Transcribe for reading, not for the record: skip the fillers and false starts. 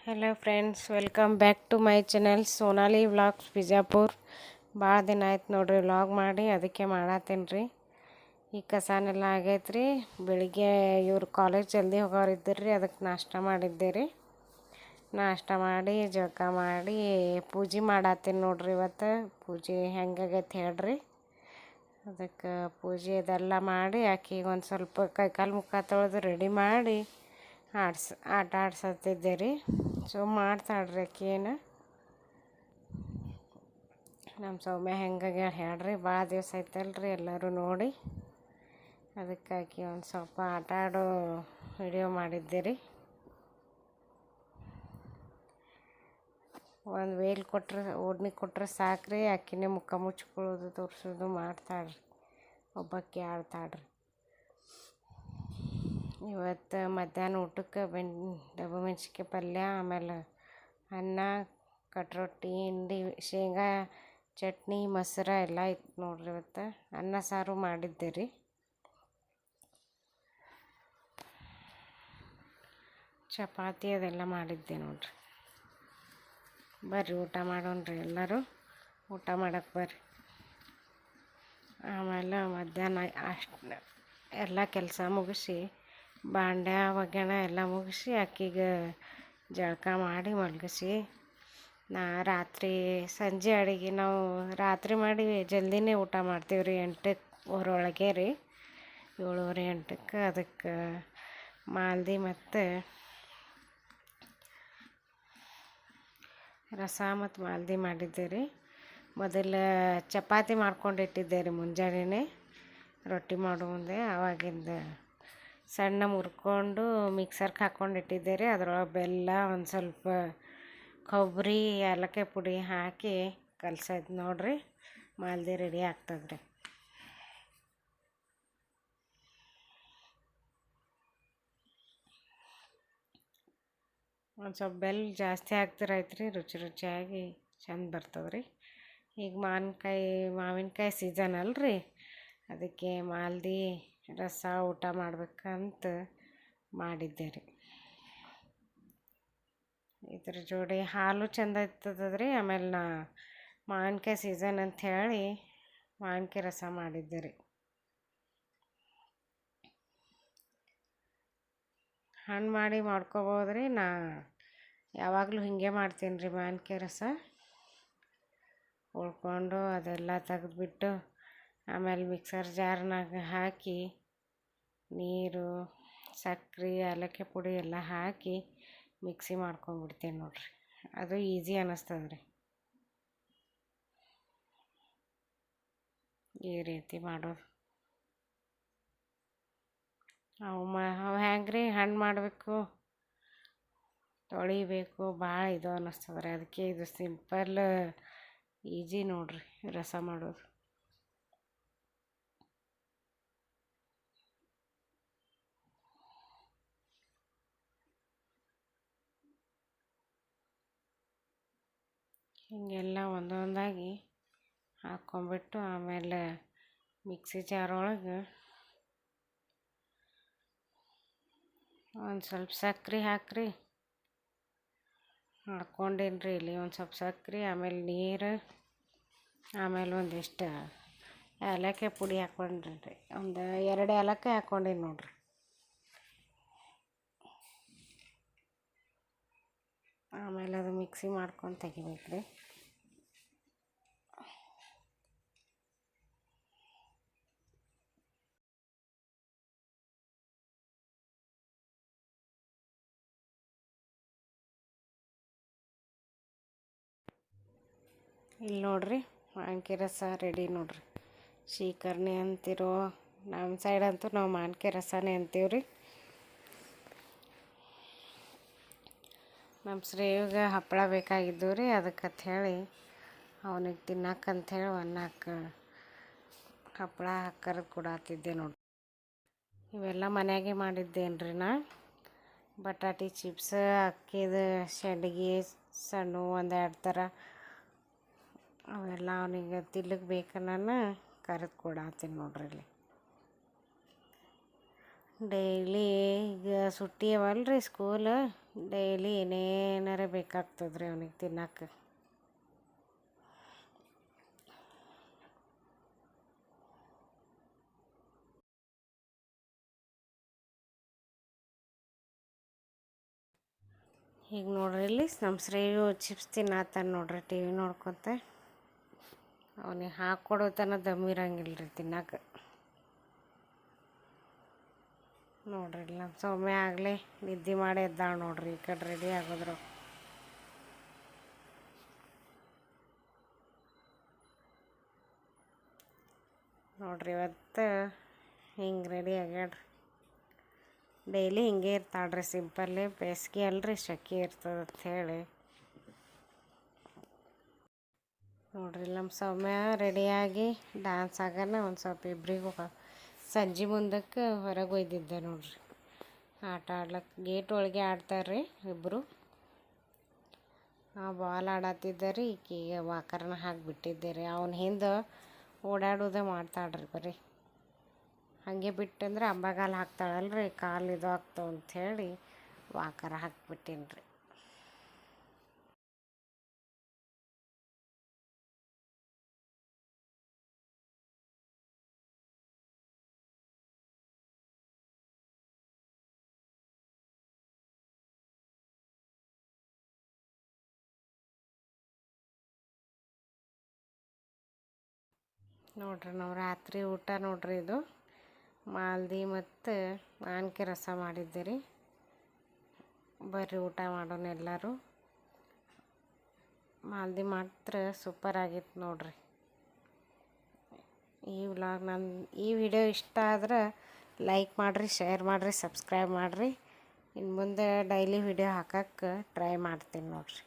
Hello friends, welcome back to my channel Sonali vlogs Bijapur. ಭಾಳ ದಿನ ಆಯ್ತು ನೋಡ್ರಿ ವ್ಲಾಗ್ ಮಾಡಿ, ಅದಕ್ಕೆ ಮಾಡತ್ತೀನಿ ರೀ. ಈ ಕಸನೆಲ್ಲ ಆಗೈತೆ ರೀ. ಬೆಳಿಗ್ಗೆ ಇವ್ರು ಕಾಲೇಜ್ ಜಲ್ದಿ ಹೋಗೋರಿದ್ದರು ರೀ, ಅದಕ್ಕೆ ನಾಷ್ಟ ಮಾಡಿದ್ದೆ ರೀ. ನಾಷ್ಟ ಮಾಡಿ ಜಳಕ ಮಾಡಿ ಪೂಜೆ ಮಾಡತ್ತೀನಿ ನೋಡ್ರಿ. ಇವತ್ತು ಪೂಜೆ ಹೆಂಗಾಗೈತೆ ಹೇಳ್ರಿ. ಅದಕ್ಕೆ ಪೂಜೆ ಇದೆಲ್ಲ ಮಾಡಿ ಆಕೆಗೆ ಒಂದು ಸ್ವಲ್ಪ ಕೈಕಾಲು ಮುಖ ತೊಳೆದು ರೆಡಿ ಮಾಡಿ ಆಟ ಆಡ್ಸತ್ತಿದ್ದೆ ರೀ. ಸೊ ಮಾಡ್ತಾಳ್ರಿ ಆಕೆ. ಏನು ನಮ್ಮ ಸೌಮ್ಯ ಹೆಂಗಾಗ ಹೇಳ್ರಿ. ಭಾಳ ದಿವಸ ಆಯ್ತಲ್ರಿ ಎಲ್ಲರೂ ನೋಡಿ, ಅದಕ್ಕಾಗಿ ಒಂದು ಸ್ವಲ್ಪ ಆಟ ಆಡೋ ವಿಡಿಯೋ ಮಾಡಿದ್ದೆ ರೀ. ಒಂದು ವೇಲ್ ಕೊಟ್ರೆ ಓಡ್ನಿ ಕೊಟ್ರೆ ಸಾಕ್ರಿ, ಆಕಿನೇ ಮುಖ ಮುಚ್ಕೊಳ್ಳೋದು ತೋರಿಸೋದು ಮಾಡ್ತಾಳ್ರಿ. ಒಬ್ಬಾಕಿ ಆಡ್ತಾಳ್ರಿ. ಇವತ್ತು ಮಧ್ಯಾಹ್ನ ಊಟಕ್ಕೆ ಡಬ್ಬು ಮೆಣ್ಸಿನ್ಕಾಯಿ ಪಲ್ಯ, ಆಮೇಲೆ ಅನ್ನ, ಕಟ್ರೊಟ್ಟಿ, ಹಿಂಡಿ, ಶೇಂಗಾ ಚಟ್ನಿ, ಮೊಸರು ಎಲ್ಲ ಇತ್ತು ನೋಡ್ರಿ. ಇವತ್ತು ಅನ್ನ ಸಾರು ಮಾಡಿದ್ದೆ ರೀ. ಚಪಾತಿ ಅದೆಲ್ಲ ಮಾಡಿದ್ದೆ ನೋಡ್ರಿ. ಬರ್ರಿ ಊಟ ಮಾಡೋಣ್ರಿ, ಎಲ್ಲರೂ ಊಟ ಮಾಡಕ್ಕೆ ಬರ್ರಿ. ಆಮೇಲೆ ಮಧ್ಯಾಹ್ನ ಅಷ್ಟು ಎಲ್ಲ ಕೆಲಸ ಮುಗಿಸಿ ಬಾಂಡ್ಯ ಒಗ್ಗಣ ಎಲ್ಲ ಮುಗಿಸಿ ಆಕಿಗೆ ಜಳಕ ಮಾಡಿ ಮಲಗಿಸಿ, ಸಂಜೆ ಅಡುಗೆ ನಾವು ರಾತ್ರಿ ಮಾಡಿ ಜಲ್ದಿನೇ ಊಟ ಮಾಡ್ತೀವಿ ರೀ. 8 ರೀ, 7:30 8ಕ್ಕೆ. ಅದಕ್ಕೆ ಮಾಲ್ದಿ ಮತ್ತು ರಸ ಮತ್ತು ಮಾಲ್ದಿ ಮಾಡಿದ್ದೆ ರೀ. ಮೊದಲು ಚಪಾತಿ ಮಾಡ್ಕೊಂಡಿಟ್ಟಿದ್ದೆ ರೀ ಮುಂಜಾನೆ ರೊಟ್ಟಿ ಮಾಡೋ ಮುಂದೆ. ಆವಾಗಿಂದ ಸಣ್ಣ ಮುರ್ಕೊಂಡು ಮಿಕ್ಸರ್ಗೆ ಹಾಕ್ಕೊಂಡಿಟ್ಟಿದ್ದೆ ರೀ. ಅದರೊಳಗೆ ಬೆಲ್ಲ, ಒಂದು ಸ್ವಲ್ಪ ಕೊಬ್ಬರಿ, ಏಲಕ್ಕಿ ಪುಡಿ ಹಾಕಿ ಕಲ್ಸೋದು ನೋಡ್ರಿ. ಮಾಲ್ದಿ ರೆಡಿ ಆಗ್ತದೆ ರೀ. ಒಂದು ಸ್ವಲ್ಪ ಬೆಲ್ಲ ಜಾಸ್ತಿ ಹಾಕ್ತಿರಾಯ್ತು ರೀ, ರುಚಿ ರುಚಿಯಾಗಿ ಚಂದ ಬರ್ತದೆ ರೀ. ಈಗ ಮಾವಿನಕಾಯಿ ಸೀಸನ್ ಅಲ್ರಿ, ಅದಕ್ಕೆ ಮಾಲ್ದಿ ರಸ ಊಟ ಮಾಡ್ಬೇಕಂತ ಮಾಡಿದ್ದೆ ರೀ. ಇದ್ರ ಜೋಡಿ ಹಾಲು ಚೆಂದ ಇರ್ತದೆ. ಆಮೇಲೆ ಮಾವಿನಕಾಯಿ ಸೀಸನ್ ಅಂತ ಹೇಳಿ ಮಾವಿನಕಾಯಿ ರಸ ಮಾಡಿದ್ದೆ ರೀ. ಹಣ್ಣು ಮಾಡ್ಕೊಬೋದ್ರಿ. ಯಾವಾಗಲೂ ಹಿಂಗೆ ಮಾಡ್ತೀನಿ ರೀ. ಮಾವಿನಕಾಯಿ ರಸ ಉಳ್ಕೊಂಡು ಅದೆಲ್ಲ ತೆಗೆದ್ಬಿಟ್ಟು ಆಮೇಲೆ ಮಿಕ್ಸರ್ ಜಾರ್ನಾಗ ಹಾಕಿ ನೀರು, ಸಕ್ಕರೆ, ಏಲಕ್ಕಿ ಪುಡಿ ಎಲ್ಲ ಹಾಕಿ ಮಿಕ್ಸಿ ಮಾಡ್ಕೊಂಡ್ಬಿಡ್ತೀನಿ ನೋಡ್ರಿ. ಅದು ಈಸಿ ಅನ್ನಿಸ್ತದೆ ರೀ ಈ ರೀತಿ ಮಾಡೋದು. ಅವು ಹೆಂಗೆ ರೀ, ಹಣ್ಣು ಮಾಡಬೇಕು, ತೊಳಿಬೇಕು, ಭಾಳ ಇದು ಅನ್ನಿಸ್ತದೆ ರೀ. ಅದಕ್ಕೆ ಇದು ಸಿಂಪಲ್ ಈಜಿ ನೋಡ್ರಿ ರಸ ಮಾಡೋದು. ಹೀಗೆಲ್ಲ ಒಂದೊಂದಾಗಿ ಹಾಕ್ಕೊಂಬಿಟ್ಟು ಆಮೇಲೆ ಮಿಕ್ಸಿ ಜಾರೊಳಗೆ ಒಂದು ಸ್ವಲ್ಪ ಸಕ್ಕರೆ ಹಾಕ್ರಿ. ಹಾಕ್ಕೊಂಡೇನಿ ರೀ ಇಲ್ಲಿ ಒಂದು ಸ್ವಲ್ಪ ಸಕ್ಕರೆ, ಆಮೇಲೆ ನೀರು, ಆಮೇಲೆ ಒಂದಿಷ್ಟು ಏಲಕ್ಕಿ ಪುಡಿ ಹಾಕ್ಕೊಂಡ್ರಿ. ಒಂದು 2 ಏಲಕ್ಕಿ ಹಾಕ್ಕೊಂಡೇನಿ ನೋಡ್ರಿ. ಆಮೇಲೆ ಅದು ಮಿಕ್ಸಿ ಮಾಡ್ಕೊಂಡು ತೆಗಿಬೇಕು ರೀ. ಇಲ್ಲಿ ನೋಡ್ರಿ, ಮಾವಿನಕಾಯಿ ರಸ ರೆಡಿ ನೋಡ್ರಿ. ಶೀಕರ್ಣಿ ಅಂತಿರೋ, ನಮ್ಮ ಸೈಡ್ ಅಂತೂ ನಾವು ಮಾವಿನಕಾಯಿ ರಸನೇ ಅಂತೀವಿ ರೀ. ನಮ್ಮ ಶ್ರೇವಿಗೆ ಹಪ್ಪಳ ಬೇಕಾಗಿದ್ದು ರೀ. ಅದಕ್ಕಂತ ಹೇಳಿ ಅವನಿಗೆ ತಿನ್ನಕ್ಕಂಥೇಳಿ ಅನ್ನಕ್ಕೆ ಹಪ್ಪಳ ಕರೆದು ಕೊಡತ್ತಿದ್ದೆ ನೋಡ್ರಿ. ಇವೆಲ್ಲ ಮನೆಯಾಗೆ ಮಾಡಿದ್ದೇನೆ ರೀ. ಬಟಾಟಿ ಚಿಪ್ಸ್, ಅಕ್ಕಿದು ಸಂಡಿಗೆ ಸಣ್ಣ 1-2 ಥರ ಅವೆಲ್ಲ ಅವನಿಗೆ ತಿನ್ಲಿಕ್ಕೆ ಬೇಕನ್ನ ಕರೆದು ಕೊಡತ್ತೀನಿ ನೋಡ್ರಿ. ಇಲ್ಲಿ ಡೈಲಿ ಈಗ ಸುಟ್ಟಿ ಅವಲ್ರಿ ಸ್ಕೂಲ್, ಡೈಲಿ ಏನೇನಾರ ಬೇಕಾಗ್ತದೆ ರೀ ಅವನಿಗೆ ತಿನ್ನಕ್ಕೆ. ಈಗ ನೋಡ್ರಿ ಇಲ್ಲಿ ನಮ್ಮ ಶ್ರೇಯು ಚಿಪ್ಸ್ ತಿನ್ನತ್ತಾನ ನೋಡ್ರಿ, ಟಿ ವಿ ನೋಡ್ಕೊತ. ಅವನಿಗೆ ಹಾಕ್ಕೊಡೋ ತನಕ ದಮ್ ಇರಂಗಿಲ್ಲ ರೀ ತಿನ್ನಕ್ಕೆ. ನೋಡ್ರಿ ಇಲ್ಲಿ ನಮ್ಮ ಸೌಮ್ಯ ಆಗಲೇ ನಿದ್ದೆ ಮಾಡಿ ಎದ್ದಾಳ ನೋಡ್ರಿ, ಈ ಕಡೆ ರೆಡಿ ಆಗೋದ್ರು. ನೋಡ್ರಿ ಇವತ್ತು ಹಿಂಗೆ ರೆಡಿ ಆಗ್ಯಾಡ್ರಿ. ಡೈಲಿ ಹಿಂಗೆ ಇರ್ತಾಳ್ರಿ, ಸಿಂಪಲ್ಲಿ. ಬೇಸಿಗೆ ಅಲ್ರಿ, ಶೆಕೆ ಇರ್ತದೆ ಅಂತ ಹೇಳಿ. ನೋಡ್ರಿ ನಮ್ಮ ಸೌಮ್ಯ ರೆಡಿಯಾಗಿ ಡ್ಯಾನ್ಸ್ ಆಗೋಣ ಒಂದು ಸ್ವಲ್ಪ ಇಬ್ರಿಗೂ ಸಂಜೆ ಮುಂದಕ್ಕೆ ಹೊರಗೆ ಒಯ್ದಿದ್ದೆ ನೋಡ್ರಿ ಆಟ ಆಡ್ಲಕ್ಕೆ. ಗೇಟ್ ಒಳಗೆ ಆಡ್ತಾರ್ರಿ ಇಬ್ಬರು. ಬಾಲ್ ಆಡತ್ತಿದ್ದೆ ರೀ, ಈಕಿಗೆ ವಾಕರ್ನ ಹಾಕಿಬಿಟ್ಟಿದ್ದೆ ರೀ. ಅವನ ಹಿಂದೆ ಓಡಾಡೋದೇ ಮಾಡ್ತಾಳ್ರಿ ಬರೀ. ಹಾಗೆ ಬಿಟ್ಟಂದ್ರೆ ಅಂಬಗಾಲು ಹಾಕ್ತಾಳಲ್ರಿ, ಕಾಲು ಇದು ಆಗ್ತಾವ ಅಂಥೇಳಿ ವಾಕರ ಹಾಕಿಬಿಟ್ಟೀನಿ ರೀ. ನೋಡ್ರಿ ನಾವು ರಾತ್ರಿ ಊಟ ನೋಡ್ರಿ, ಇದು ಮಾಲ್ದಿ ಮತ್ತು ಮಾನ್ಕಾಯಿ ರಸ ಮಾಡಿದ್ದೆ ರೀ. ಬರ್ರಿ ಊಟ ಮಾಡೋಣ ಎಲ್ಲರೂ. ಮಾಲ್ದಿ ಮಾತ್ರ ಸೂಪರ್ ಆಗಿತ್ತು ನೋಡ್ರಿ. ಈ ವಿಡಿಯೋ ಇಷ್ಟ ಆದ್ರೆ ಲೈಕ್ ಮಾಡಿರಿ, ಶೇರ್ ಮಾಡಿರಿ, ಸಬ್ಸ್ಕ್ರೈಬ್ ಮಾಡಿರಿ. ಇನ್ನು ಮುಂದೆ ಡೈಲಿ ವಿಡಿಯೋ ಹಾಕಕ್ಕೆ ಟ್ರೈ ಮಾಡ್ತೀನಿ ನೋಡ್ರಿ.